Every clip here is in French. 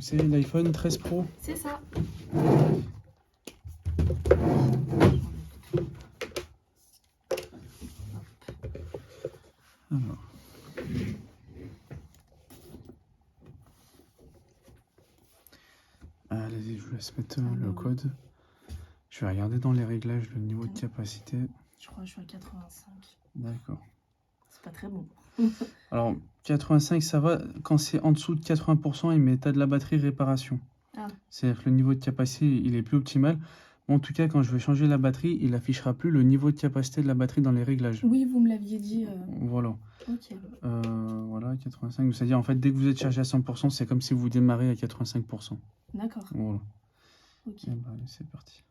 c'est l'iPhone 13 Pro. C'est ça. Alors. Allez, je vous laisse mettre le code. Je vais regarder dans les réglages le niveau de capacité. Je crois que je suis à 85. D'accord. C'est pas très bon. Alors, 85, ça va. Quand c'est en dessous de 80%, il met état de la batterie réparation. Ah. C'est-à-dire que le niveau de capacité, il est plus optimal. En tout cas, quand je vais changer la batterie, il affichera plus le niveau de capacité de la batterie dans les réglages. Oui, vous me l'aviez dit. Voilà. Ok. Voilà, 85. C'est-à-dire, en fait, dès que vous êtes chargé à 100%, c'est comme si vous démarrez à 85%. D'accord. Voilà. Ok. Et bah, allez, c'est parti.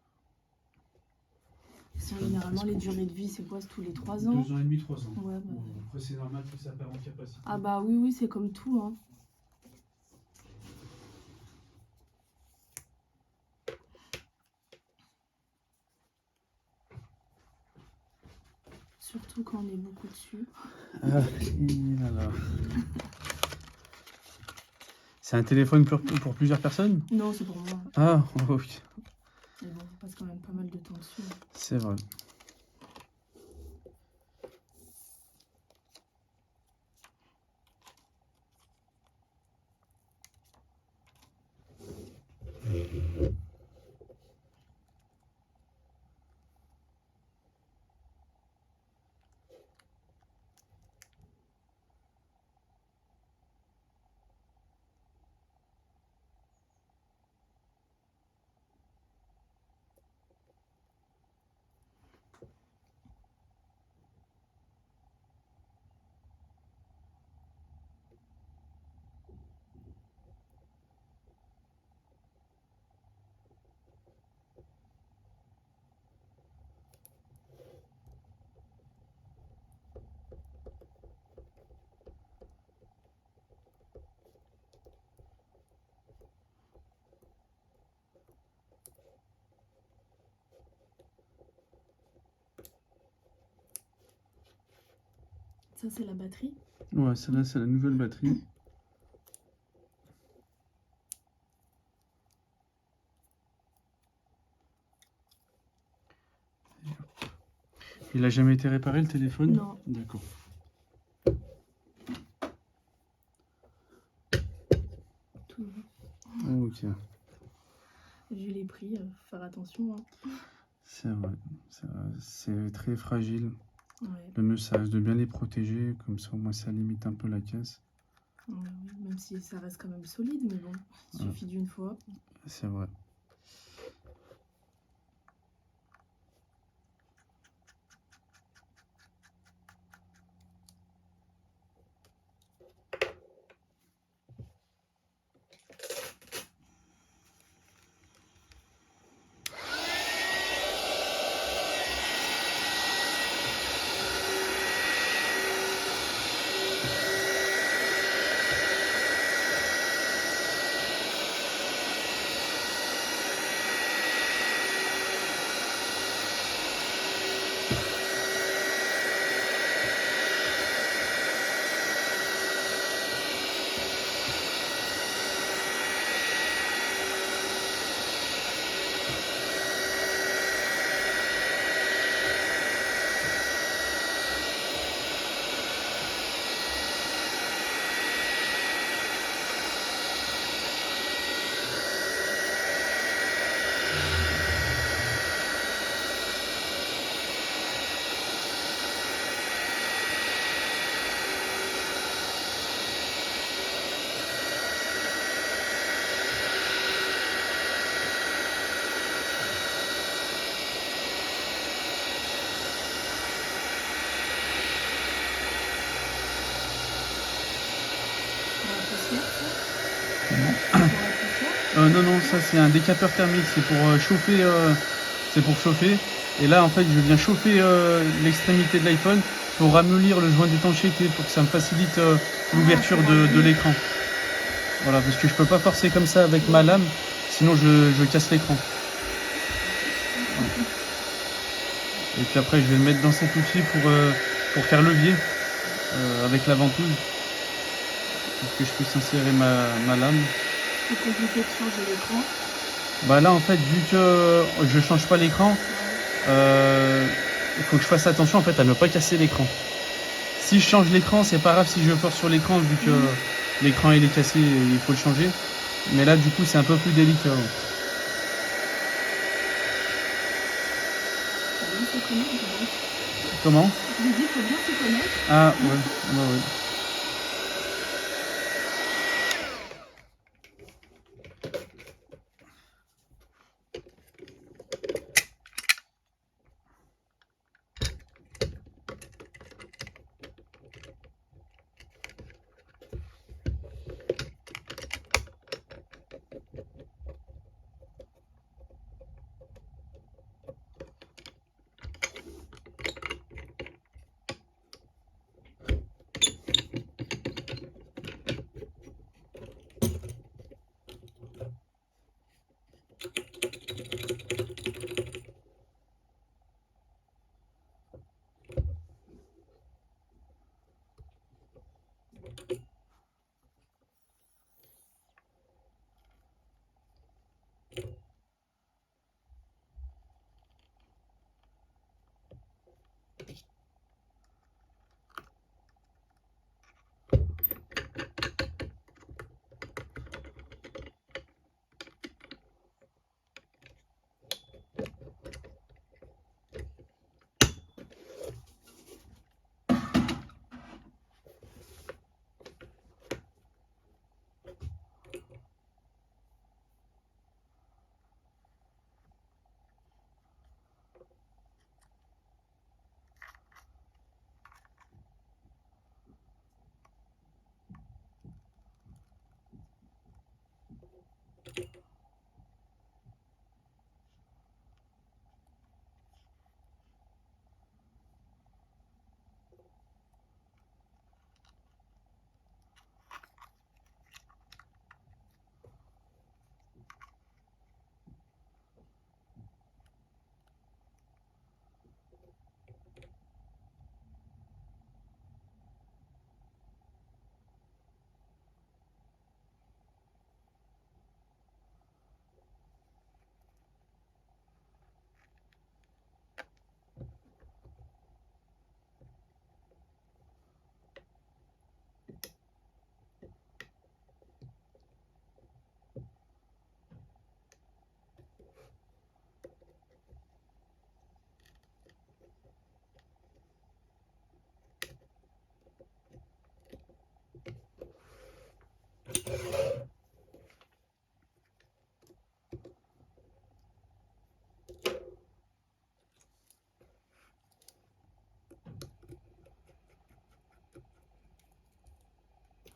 Généralement, les durées de vie, c'est quoi? C'est tous les 3 ans? 2 ans et demi, 3 ans. Ouais, bah... Après, c'est normal que ça perd en capacité. Ah bah oui, oui, c'est comme tout. Hein. Surtout quand on est beaucoup dessus. Ah, là. C'est un téléphone pour plusieurs personnes? Non, c'est pour moi. Ah, ok. Mais bon, on passe quand même pas mal de temps dessus. C'est vrai. Ça, c'est la batterie? Ouais, celle-là, c'est la nouvelle batterie. Il a jamais été réparé, le téléphone? Non. D'accord. Toujours. Ok. Vu les prix, faire attention. Hein. C'est vrai. C'est très fragile. Ouais. Le mieux, ça reste de bien les protéger. Comme ça, au moins, ça limite un peu la casse. Ouais, même si ça reste quand même solide, mais bon, il suffit d'une fois. C'est vrai. Non, ça c'est un décapeur thermique, c'est pour chauffer. Et là en fait je viens chauffer l'extrémité de l'iPhone pour ramollir le joint d'étanchéité pour que ça me facilite l'ouverture de l'écran. Voilà, parce que je peux pas forcer comme ça avec ma lame, sinon je casse l'écran. Et puis après je vais le mettre dans cet outil pour faire levier avec la ventouse. Est-ce que je peux insérer ma lame? C'est compliqué de changer l'écran. Bah là, en fait, vu que je change pas l'écran, il faut que je fasse attention en fait à ne pas casser l'écran. Si je change l'écran, c'est pas grave si je force sur l'écran vu que l'écran il est cassé, il faut le changer. Mais là, du coup, c'est un peu plus délicat. Ouais. Faut bien se connaître, donc. Comment? Je lui dis, faut bien se connaître. Ah ouais, ouais, ouais.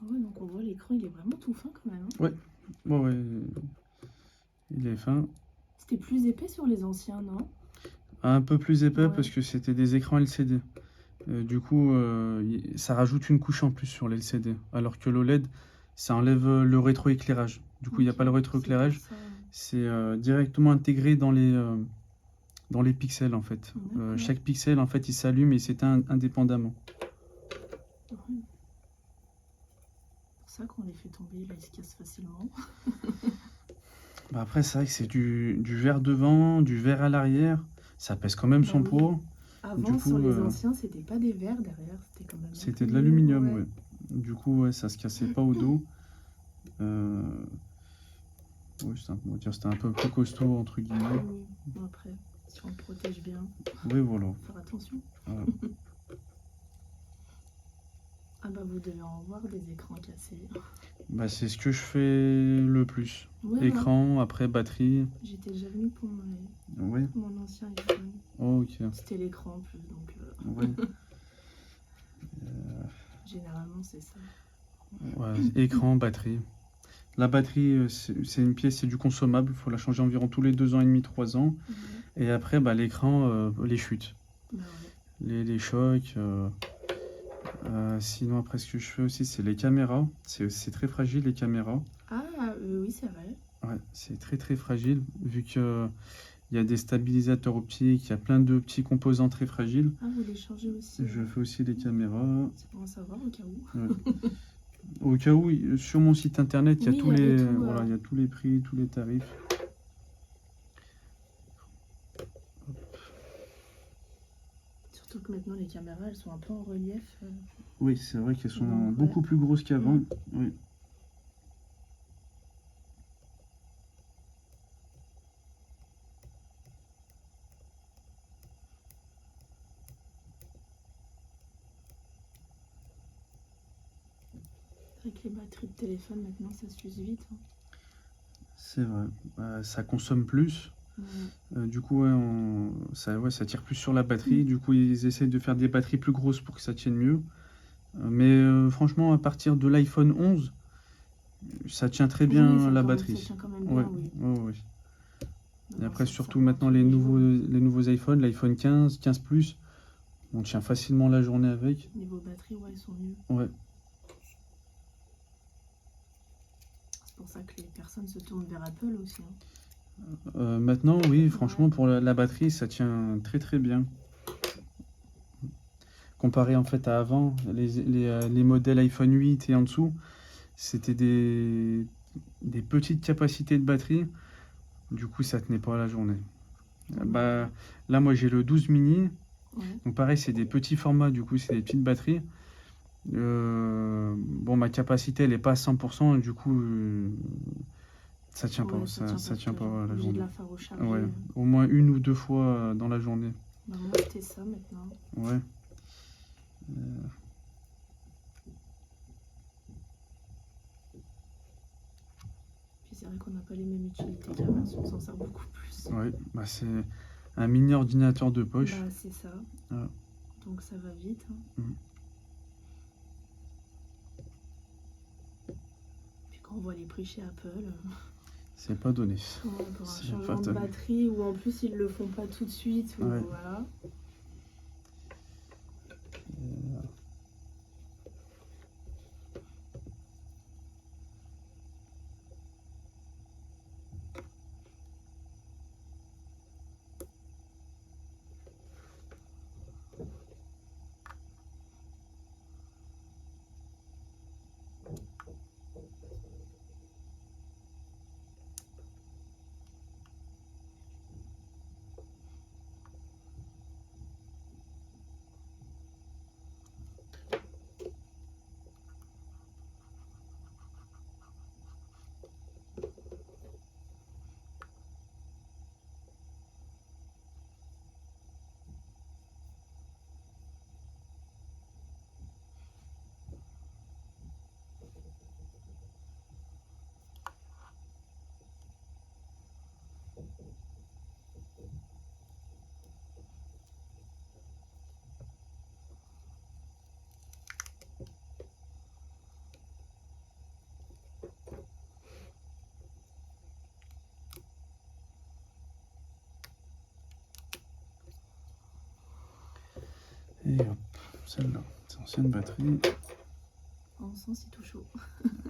Ouais, donc on voit l'écran, il est vraiment tout fin quand même. Hein. Ouais, ouais, ouais. Il est fin. C'était plus épais sur les anciens, non? Un peu plus épais Ouais. parce que c'était des écrans LCD. Du coup, ça rajoute une couche en plus sur les LCD. Alors que l'OLED, ça enlève le rétroéclairage. Du coup, il n'y a pas le rétroéclairage. C'est directement intégré dans les pixels en fait. Chaque pixel en fait, il s'allume et il s'éteint indépendamment. Ouais. C'est pour ça qu'on les fait tomber, là ils se cassent facilement. Bah après, c'est vrai que c'est du verre devant, du verre à l'arrière. Ça pèse quand même son poids. Avant, Du coup, sur les anciens, c'était pas des verres derrière, c'était quand même. C'était de l'aluminium, ouais. Du coup, ouais, ça se cassait pas au dos. Oui, c'était un peu plus costaud, entre guillemets. Oui, après, si on le protège bien. Oui, voilà. Faut faire attention. Voilà. Ah bah vous devez en voir des écrans cassés. Bah, c'est ce que je fais le plus. Ouais, écran, après batterie. J'étais déjà venue pour Oui. mon ancien iPhone. Oh, ok. C'était l'écran en plus, donc Oui. généralement c'est ça. Ouais, écran, batterie. La batterie, c'est une pièce, c'est du consommable. Il faut la changer environ tous les 2 ans et demi, 3 ans. Et après, bah, l'écran, les chutes. Bah Les chocs. Sinon, après, ce que je fais aussi, c'est les caméras. C'est très fragile, les caméras. Ah, oui, c'est vrai. Ouais, c'est très très fragile, vu que il y a des stabilisateurs optiques, il y a plein de petits composants très fragiles. Ah, vous les changez aussi. Je fais aussi les caméras. C'est pour en savoir au cas où. Ouais. Au cas où, sur mon site internet, il y a Oui, tous il y avait les, tout, voilà, il y a tous les prix, tous les tarifs. Surtout que maintenant, les caméras, elles sont un peu en relief. Oui, c'est vrai qu'elles sont Donc, ouais. beaucoup plus grosses qu'avant. Oui. C'est vrai que les batteries de téléphone, maintenant, ça s'use vite. Hein. C'est vrai. Ça consomme plus. Du coup, ouais, ça tire plus sur la batterie. Du coup, ils essayent de faire des batteries plus grosses pour que ça tienne mieux. Mais franchement, à partir de l'iPhone 11, ça tient très bien la batterie. Ça tient quand même Ouais, bien, oui. ouais. Et Non, après, ça surtout va maintenant, tous les jours. nouveaux iPhones, l'iPhone 15, 15 Plus, on tient facilement la journée avec. Niveau batterie, ouais, ils sont mieux. Ouais. C'est pour ça que les personnes se tournent vers Apple aussi. Hein. Maintenant, oui, franchement, pour la batterie, ça tient très très bien. Comparé en fait à avant, les modèles iPhone 8 et en dessous, c'était des petites capacités de batterie. Du coup, ça tenait pas la journée. Bah, là, moi, j'ai le 12 mini. Ouais. Donc pareil, c'est des petits formats, du coup, c'est des petites batteries. Bon, ma capacité, elle est pas à 100%, du coup, ça tient pas, ça tient pas la Obligé de journée. la faire recharger. Ouais, au moins une ou deux fois dans la journée. Bah, moi, c'était ça maintenant. Ouais. Puis c'est vrai qu'on n'a pas les mêmes utilités qu'avant, on s'en sert beaucoup plus. Ouais, bah c'est un mini ordinateur de poche. Bah, c'est ça. Ah. Donc ça va vite. Hein. Puis quand on voit les prix chez Apple, c'est pas donné. pour un changement de batterie, ou en plus ils le font pas tout de suite. Ou Ouais. voilà. Et hop, celle-là, c'est ancienne batterie. On sent c'est tout chaud.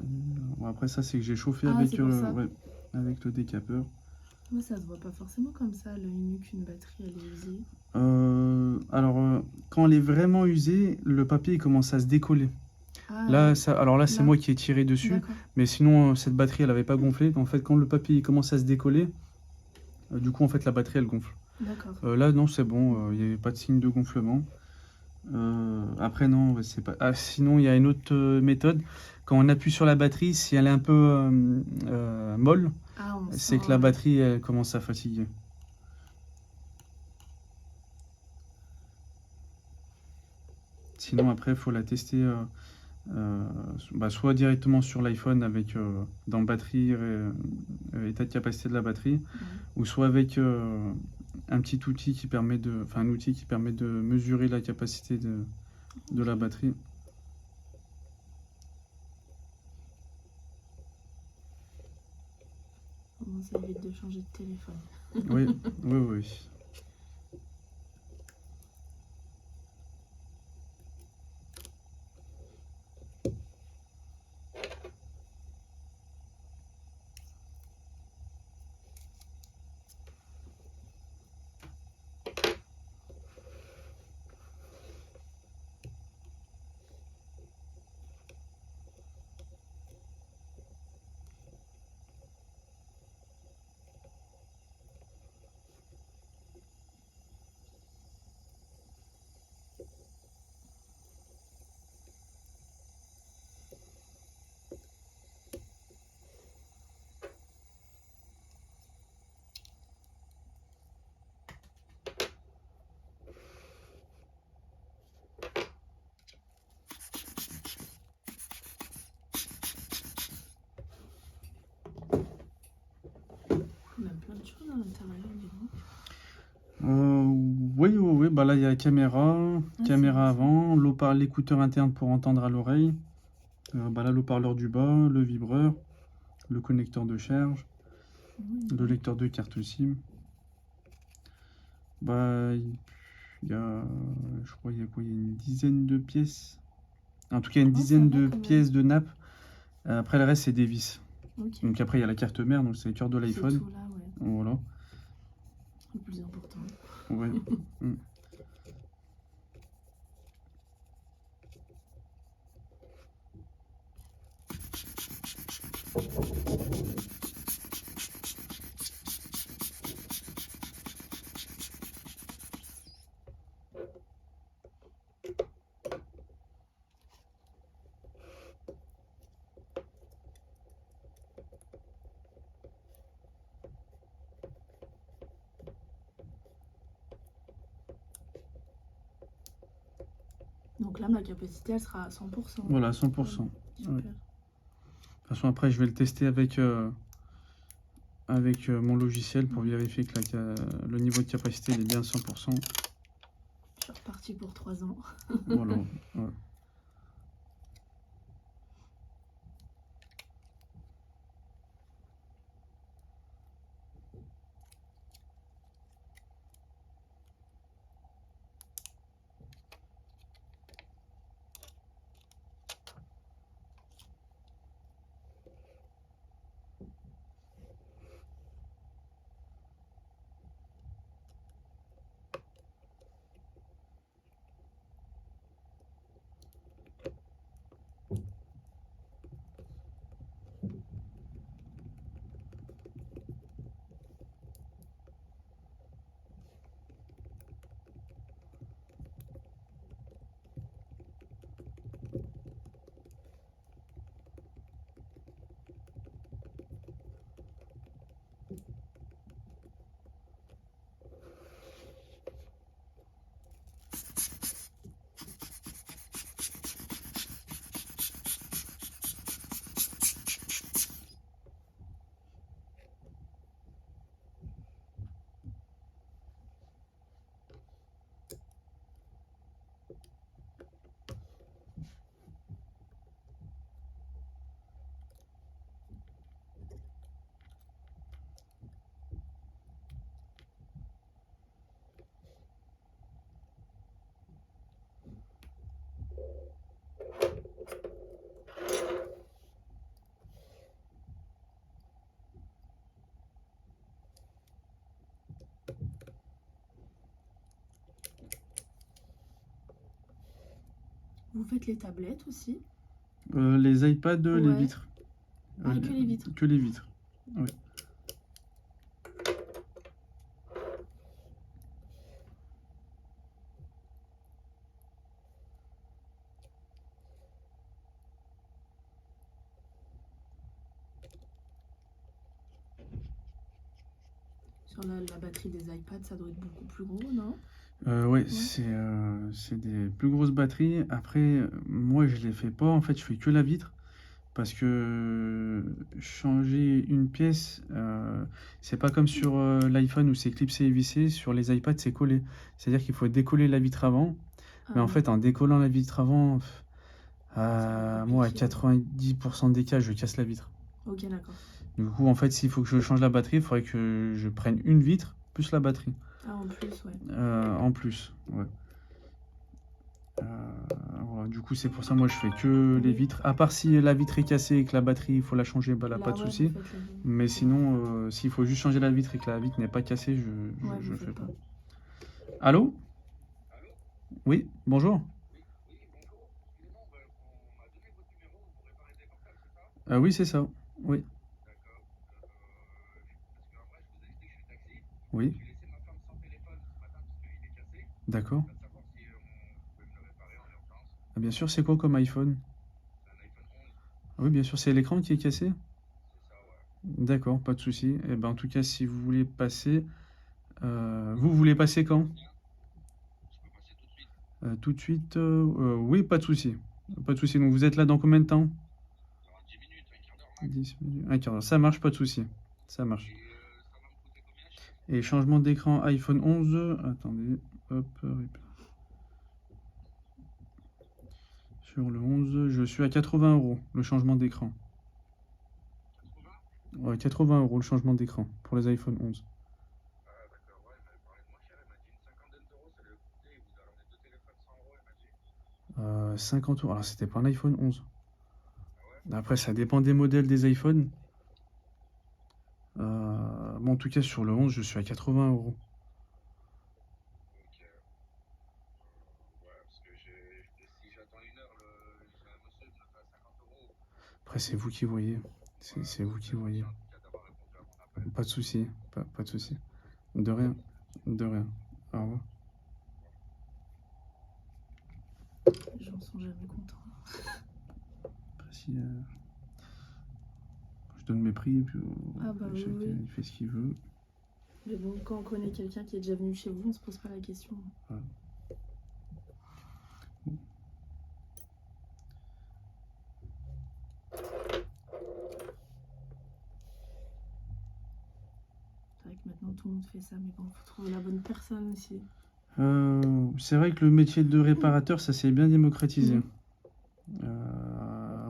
Bon, après ça, c'est que j'ai chauffé avec le décapeur. Moi, ça se voit pas forcément comme ça, à l'œil nu, qu'une batterie elle est usée. Alors, quand elle est vraiment usée, le papier il commence à se décoller. Là, c'est moi qui ai tiré dessus, mais sinon, cette batterie, elle avait pas gonflé. En fait, quand le papier il commence à se décoller, du coup, en fait, la batterie, elle gonfle. Là, non, c'est bon, il n'y avait pas de signe de gonflement. Après, non, c'est pas. Ah, sinon, il y a une autre méthode. Quand on appuie sur la batterie, si elle est un peu molle, c'est que la batterie elle commence à fatiguer. Sinon, après, il faut la tester soit directement sur l'iPhone avec dans batterie, état de capacité de la batterie, ou soit avec un petit outil qui permet un outil qui permet de mesurer la capacité de la batterie. Ça évite de changer de téléphone. Oui. à l'intérieur, dis donc. Oui, oui, oui. Bah là, il y a la caméra, Ah, caméra c'est avant, l'écouteur interne pour entendre à l'oreille. Bah là, l'haut-parleur du bas, le vibreur, le connecteur de charge, oui, le lecteur de carte SIM. Bah, il y a, je crois, il y a quoi? Il y a une dizaine de pièces. En tout cas, une Oh, ça dizaine va de quand même. pièces de nappe. Après, le reste, c'est des vis. Ok. Donc après, il y a la carte mère, donc c'est le cœur de C'est l'iPhone. tout là, ouais. Voilà. Le plus important. Ouais. Mm. Donc là, ma capacité, elle sera à 100%. Voilà, 100%. Super. Ouais. De toute façon, après, je vais le tester avec, mon logiciel pour vérifier que le niveau de capacité il est bien à 100%. Je suis repartie pour 3 ans. Voilà. Ouais. Vous faites les tablettes aussi? Les iPads, les Ouais. vitres. Ah, que les vitres. Que les vitres. Ouais. Sur la batterie des iPads, ça doit être beaucoup plus gros, non? Ouais, c'est des plus grosses batteries. Après, moi, je les fais pas. En fait, je fais que la vitre. Parce que changer une pièce, c'est pas comme sur l'iPhone où c'est clipsé et vissé. Sur les iPads, c'est collé. C'est-à-dire qu'il faut décoller la vitre avant. Ah, Mais en oui. fait, en décollant la vitre avant, moi, à compliqué. 90% des cas, je casse la vitre. Ok, d'accord. Du coup, en fait, s'il faut que je change la batterie, il faudrait que je prenne une vitre plus la batterie. Ah, en plus, ouais. En plus, ouais. Voilà, du coup, c'est pour ça, moi, je fais que les Oui. vitres. À part si la vitre est cassée et que la batterie, il faut la changer, bah là, Là, pas de ouais, souci. vous faites la vie. Mais sinon, s'il faut juste changer la vitre et que la vitre n'est pas cassée, Ouais, je vous fais faites pas. pas. Allô? Oui, bonjour. Oui, c'est ça. Oui, oui, d'accord. Ah, bien sûr, c'est quoi comme iPhone? Oui, bien sûr, c'est l'écran qui est cassé? D'accord, pas de souci. Eh ben, en tout cas, si vous voulez passer, vous voulez passer quand? Tout de suite? Oui, pas de souci. Pas de souci. Donc, vous êtes là dans combien de temps? 10 minutes, un quart d'heure. Ça marche, pas de souci. Ça marche. Et changement d'écran iPhone 11. Attendez, hop, sur le 11, je suis à 80 € le changement d'écran. 80? Ouais, 80 € le changement d'écran pour les iPhone 11. Ah, d'accord, ouais, elle m'avait parlé de moins cher, elle m'a dit une cinquantaine d'euros, ça lui a coûté, il vous a ramené deux téléphones 100 euros, elle m'a dit. 50 €. Alors, c'était pas un iPhone 11. Ah ouais? Après, ça dépend des modèles des iPhones. Bon, en tout cas, sur le 11, je suis à 80 €. Ok. Ouais, parce que si j'attends une heure, j'ai un monsieur qui me fait à 50 euros. Après, c'est vous qui voyez. C'est vous qui voyez. En tout cas, d'avoir répondu à mon appel. Pas de souci. Pas de souci. De rien. De rien. Au revoir. Les gens sont jamais contents. Après, si, je donne mes prix et puis Ah bah oui, chacun oui. il fait ce qu'il veut. Mais bon, quand on connaît quelqu'un qui est déjà venu chez vous, on se pose pas la question. Voilà. C'est vrai que maintenant tout le monde fait ça, mais bon, faut trouver la bonne personne aussi. C'est vrai que le métier de réparateur, ça s'est bien démocratisé. Mhm.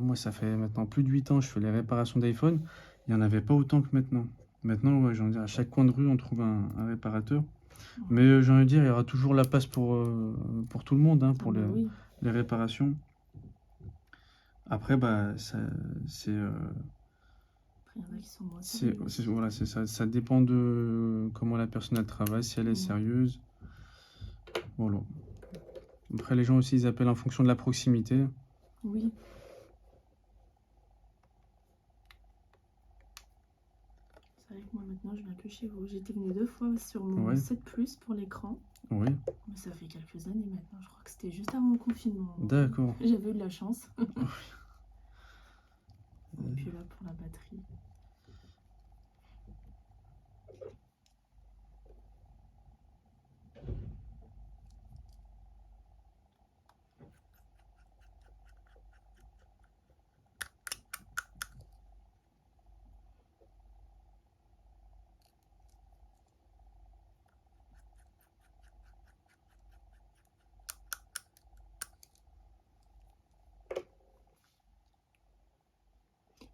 Moi, ça fait maintenant plus de 8 ans que je fais les réparations d'iPhone. Il n'y en avait pas autant que maintenant. Maintenant, ouais, j'ai envie de dire, à chaque coin de rue, on trouve un réparateur. Mais j'ai envie de dire, il y aura toujours la place pour tout le monde, hein, Ah pour bah oui. les réparations. Après, bah, c'est Après, il y en a qui sont moins sérieux aussi. voilà, c'est ça. Ça dépend de comment la personne elle travaille, si elle est Mhm. sérieuse. Voilà. Après, les gens aussi, ils appellent en fonction de la proximité. Oui. C'est vrai que moi maintenant je viens que chez vous. J'étais venue 2 fois sur mon Ouais. 7 Plus pour l'écran. Oui, Mais ça fait quelques années maintenant. Je crois que c'était juste avant le confinement. d'accord. J'avais eu de la chance. Et puis là pour la batterie.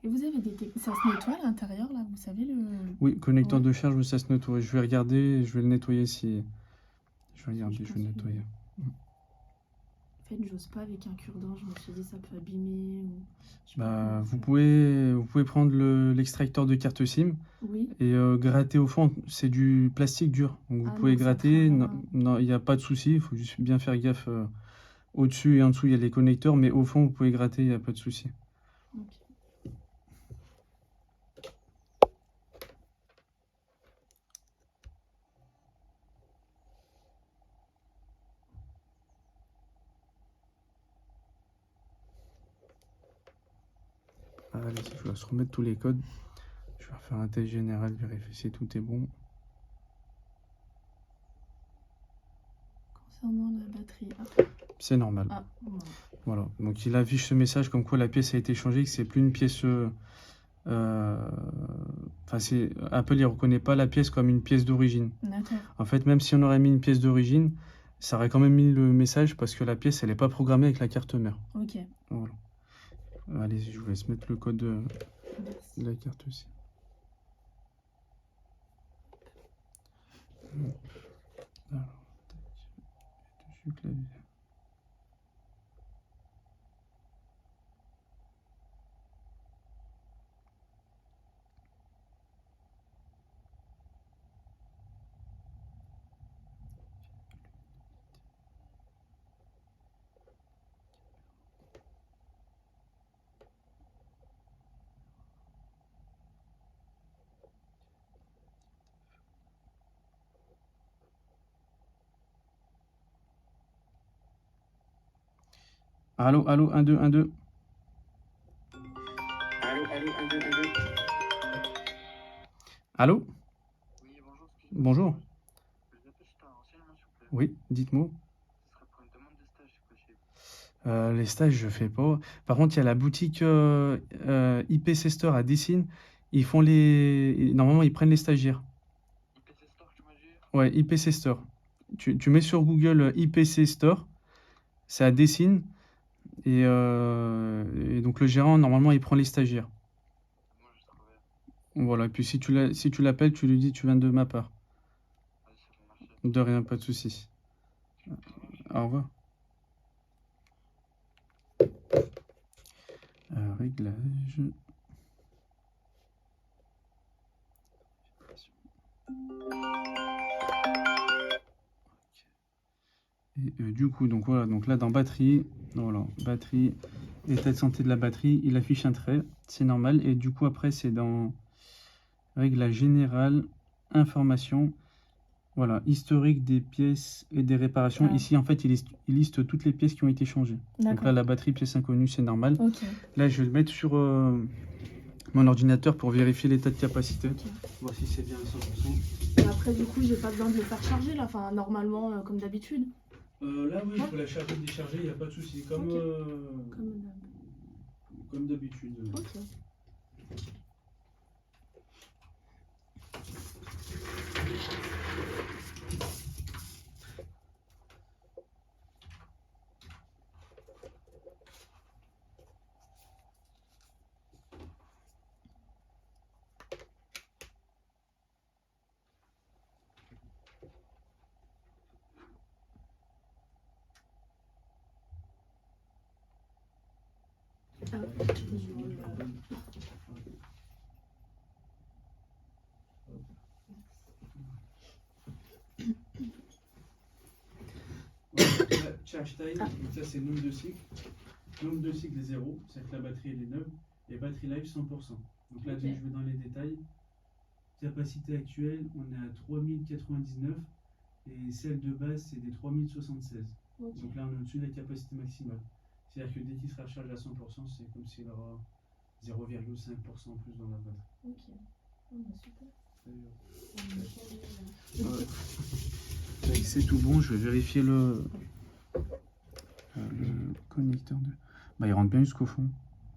Et vous avez ça se nettoie à l'intérieur là, vous savez le. Oui, connecteur Ouais. de charge, ça se nettoie. Je vais regarder et je vais le nettoyer si. Je vais regarder, Je je vais pense le que- nettoyer. En fait, j'ose pas avec un cure-dent. Je me suis dit ça peut abîmer. Ou... je sais pas Bah, comment vous faire. pouvez prendre l'extracteur de carte SIM Oui. et gratter au fond. C'est du plastique dur. Donc vous Ah pouvez non, ça gratter. fera Non, rien. non, il n'y a pas de souci. Il faut juste bien faire gaffe. Au-dessus et en dessous, il y a les connecteurs, mais au fond, vous pouvez gratter, il n'y a pas de souci. Ok. Allez, je vais se remettre tous les codes. Je vais refaire un test général, vérifier si tout est bon. Concernant la batterie. Ah, C'est normal. ah bon. Voilà. Donc il affiche ce message comme quoi la pièce a été changée, que c'est plus une pièce. Apple ne reconnaît pas la pièce comme une pièce d'origine. D'accord. En fait, même si on aurait mis une pièce d'origine, ça aurait quand même mis le message parce que la pièce, elle n'est pas programmée avec la carte mère. Ok. Voilà. Allez, je vous laisse mettre le code de Merci. la carte aussi. Alors, dessus clavier. Allô, allô, 1, 2, 1, 2. Allô, allô, 1, 2, 1, 2. Allô? Oui, bonjour, excusez-moi. Bonjour. Je vous appelle juste un renseignement, s'il vous plaît. Oui, dites-moi. Ce serait pour une demande de stage, c'est possible. Les stages, je fais pas. Par contre, il y a la boutique IPC Store à Dessine. Ils font normalement, ils prennent les stagiaires. IPC Store? Ouais, IPC Store. Tu mets sur Google IPC Store, ça dessine. Et donc le gérant, normalement, il prend les stagiaires. Moi, je travaille. Voilà, et puis si tu l'appelles, tu lui dis tu viens de ma part. Allez, c'est bon, merci. De rien, pas de souci. Au revoir. Au revoir. Réglage. Et du coup, donc voilà, donc là dans batterie, voilà, batterie, état de santé de la batterie, il affiche un trait, c'est normal. Et du coup après c'est dans réglage général, information, voilà, historique des pièces et des réparations. Ah. Ici en fait il liste toutes les pièces qui ont été changées. Donc là D'accord. la batterie, pièce inconnue, c'est normal. Ok. Là je vais le mettre sur mon ordinateur pour vérifier l'état de capacité, voir si c'est bien à 100%. Et après, du coup, j'ai pas besoin de le faire charger là, enfin, normalement, comme d'habitude. Là oui, il faut la charger, décharger, il n'y a pas de souci, comme, Ok. Comme d'hab. comme d'habitude. Ok. Ah, Charge time, donc ça c'est nombre de cycles. Nombre de cycles est 0, c'est-à-dire que la batterie elle est neuve. Et batterie life 100%. Donc là, Ok. je vais dans les détails. Capacité actuelle, on est à 3099. Et celle de base, c'est des 3076. Ok. Donc là, on est au-dessus de la capacité maximale. C'est-à-dire que dès qu'il sera chargé à 100%, c'est comme s'il aura 0,5% en plus dans la batterie. Ok. Oh, bah, super. C'est tout bon, je vais vérifier le connecteur de... Bah, il rentre bien jusqu'au fond.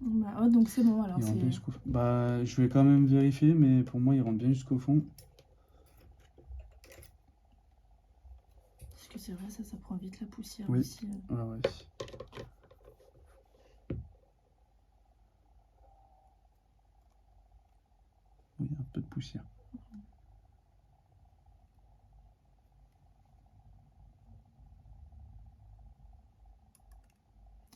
Bah, oh, donc c'est bon alors. Il rentre bien C'est... jusqu'au fond. Bah, je vais quand même vérifier, mais pour moi, il rentre bien jusqu'au fond. Parce que c'est vrai, ça prend vite la poussière Oui. aussi. Ah ouais. Oui, un peu de poussière.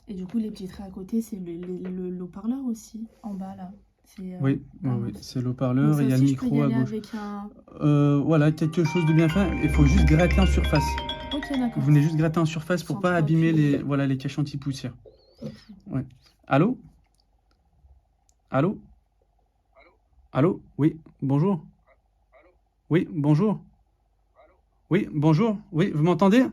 Et du coup, les petits traits à côté, c'est le haut-parleur aussi, en bas là. C'est, Oui, ah, oui, ok. c'est le Donc haut-parleur ça et il y a le aussi, je peux y micro à aller gauche. avec un... Voilà, quelque chose de bien fait. Il faut juste gratter en surface. Ok, d'accord. Vous venez juste gratter en surface pour Sans pas trop abîmer appuyer. les caches anti-poussière. Ok. Ouais. Allô? Allô? Allô? Allô? Oui, bonjour. Allô? Oui, bonjour. Allô? Oui, bonjour. Oui, vous m'entendez?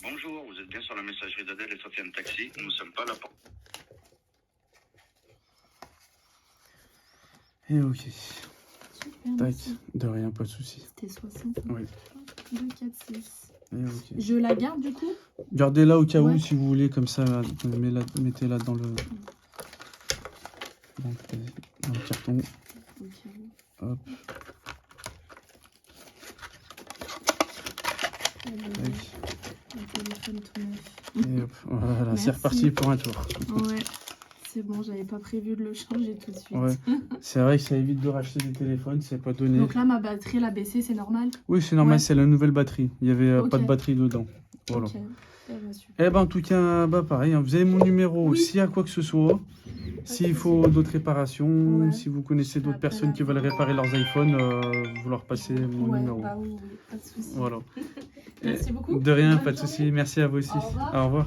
Bonjour, vous êtes bien sur la messagerie d'Adèle et Sofiane Taxi. Nous ne sommes pas là pour... Et ok. Super, Tac, merci. de rien, pas de souci. C'était 60. Oui. 2, 4, 6. Et ok. Je la garde du coup? Gardez-la au cas où Ouais. si vous voulez, comme ça, mettez-la dans le carton. Ok. Hop. Tac. Le téléphone tout neuf. Et hop, voilà, Merci. c'est reparti pour un tour. Ouais, c'est bon, j'avais pas prévu de le changer tout de suite. Ouais. C'est vrai que ça évite de racheter des téléphones, c'est pas donné. Donc là, ma batterie, elle a baissé, c'est normal? Oui, c'est normal, Ouais. c'est la nouvelle batterie. Il y avait pas de Ok. batterie dedans. Voilà. Ok. Eh ben, super. Eh ben, en tout cas, bah pareil, hein, vous avez mon numéro Oui. s'il y a quoi que ce soit. S'il faut d'autres réparations, Ouais. si vous connaissez Je d'autres ferai personnes qui appel à veulent vous. réparer leurs iPhones, vous leur passez mon Ouais, numéro. bah oui, oui, pas de souci. Voilà. Merci beaucoup. De rien, Bonne pas de journée. souci. Merci à vous aussi. Au revoir. Au revoir.